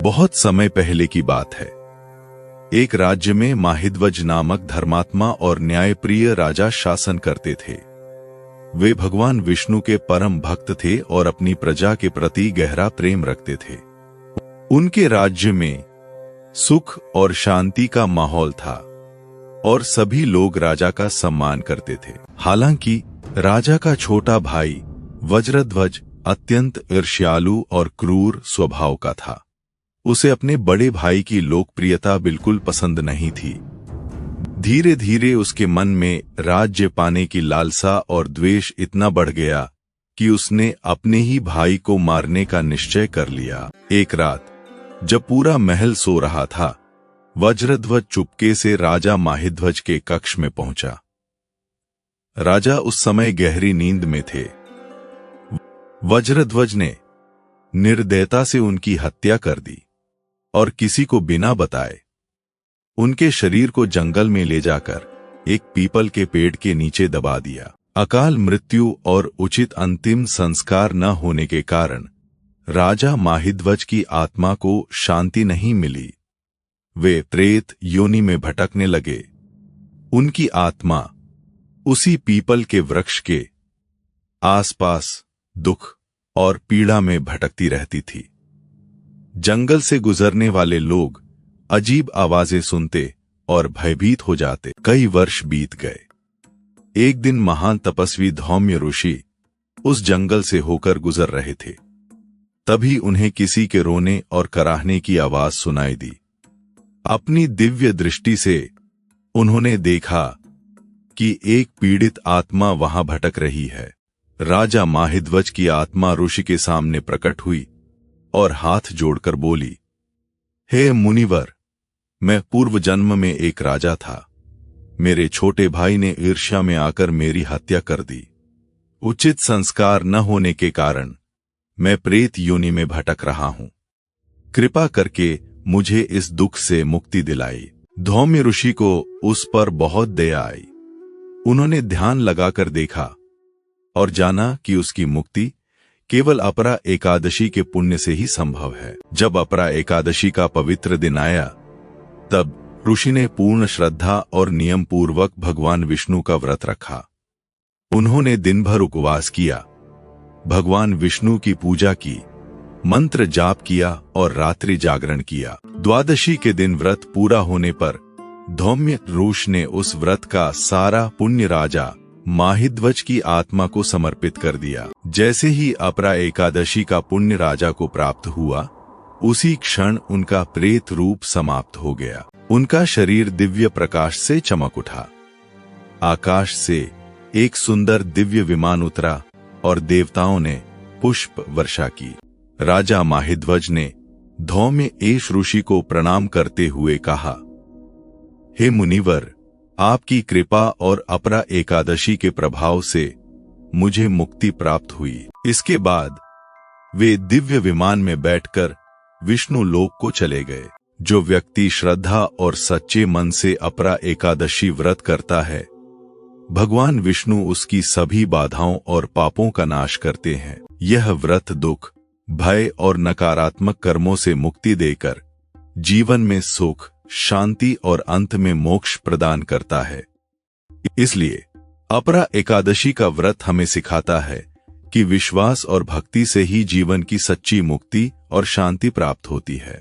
बहुत समय पहले की बात है। एक राज्य में माहिध्वज नामक धर्मात्मा और न्यायप्रिय राजा शासन करते थे। वे भगवान विष्णु के परम भक्त थे और अपनी प्रजा के प्रति गहरा प्रेम रखते थे। उनके राज्य में सुख और शांति का माहौल था और सभी लोग राजा का सम्मान करते थे। हालांकि राजा का छोटा भाई वज्रध्वज अत्यंत ईर्ष्यालु और क्रूर स्वभाव का था। उसे अपने बड़े भाई की लोकप्रियता बिल्कुल पसंद नहीं थी। धीरे धीरे उसके मन में राज्य पाने की लालसा और द्वेष इतना बढ़ गया कि उसने अपने ही भाई को मारने का निश्चय कर लिया। एक रात जब पूरा महल सो रहा था, वज्रध्वज चुपके से राजा माहिध्वज के कक्ष में पहुंचा। राजा उस समय गहरी नींद में थे। वज्रध्वज ने निर्दयता से उनकी हत्या कर दी और किसी को बिना बताए उनके शरीर को जंगल में ले जाकर एक पीपल के पेड़ के नीचे दबा दिया। अकाल मृत्यु और उचित अंतिम संस्कार न होने के कारण राजा माहिध्वज की आत्मा को शांति नहीं मिली। वे प्रेत योनि में भटकने लगे। उनकी आत्मा उसी पीपल के वृक्ष के आसपास दुख और पीड़ा में भटकती रहती थी। जंगल से गुजरने वाले लोग अजीब आवाजें सुनते और भयभीत हो जाते। कई वर्ष बीत गए। एक दिन महान तपस्वी धौम्य ऋषि उस जंगल से होकर गुजर रहे थे। तभी उन्हें किसी के रोने और कराहने की आवाज सुनाई दी। अपनी दिव्य दृष्टि से उन्होंने देखा कि एक पीड़ित आत्मा वहां भटक रही है। राजा माहिध्वज की आत्मा ऋषि के सामने प्रकट हुई और हाथ जोड़कर बोली, हे मुनिवर, मैं पूर्व जन्म में एक राजा था। मेरे छोटे भाई ने ईर्ष्या में आकर मेरी हत्या कर दी। उचित संस्कार न होने के कारण मैं प्रेत योनि में भटक रहा हूं। कृपा करके मुझे इस दुख से मुक्ति दिलाई। धौम्य ऋषि को उस पर बहुत दया आई। उन्होंने ध्यान लगाकर देखा और जाना कि उसकी मुक्ति केवल अपरा एकादशी के पुण्य से ही संभव है। जब अपरा एकादशी का पवित्र दिन आया, तब ऋषि ने पूर्ण श्रद्धा और नियम पूर्वक भगवान विष्णु का व्रत रखा। उन्होंने दिन भर उपवास किया, भगवान विष्णु की पूजा की, मंत्र जाप किया और रात्रि जागरण किया। द्वादशी के दिन व्रत पूरा होने पर धौम्य ऋषि ने उस व्रत का सारा पुण्य राजा माहिध्वज की आत्मा को समर्पित कर दिया। जैसे ही अपरा एकादशी का पुण्य राजा को प्राप्त हुआ, उसी क्षण उनका प्रेत रूप समाप्त हो गया। उनका शरीर दिव्य प्रकाश से चमक उठा। आकाश से एक सुंदर दिव्य विमान उतरा और देवताओं ने पुष्प वर्षा की। राजा माहिध्वज ने धौम्य एष ऋषि को प्रणाम करते हुए कहा, हे मुनिवर, आपकी कृपा और अपरा एकादशी के प्रभाव से मुझे मुक्ति प्राप्त हुई। इसके बाद वे दिव्य विमान में बैठकर विष्णु लोक को चले गए। जो व्यक्ति श्रद्धा और सच्चे मन से अपरा एकादशी व्रत करता है, भगवान विष्णु उसकी सभी बाधाओं और पापों का नाश करते हैं। यह व्रत दुख, भय और नकारात्मक कर्मों से मुक्ति देकर जीवन में सुख, शांति और अंत में मोक्ष प्रदान करता है। इसलिए अपरा एकादशी का व्रत हमें सिखाता है कि विश्वास और भक्ति से ही जीवन की सच्ची मुक्ति और शांति प्राप्त होती है।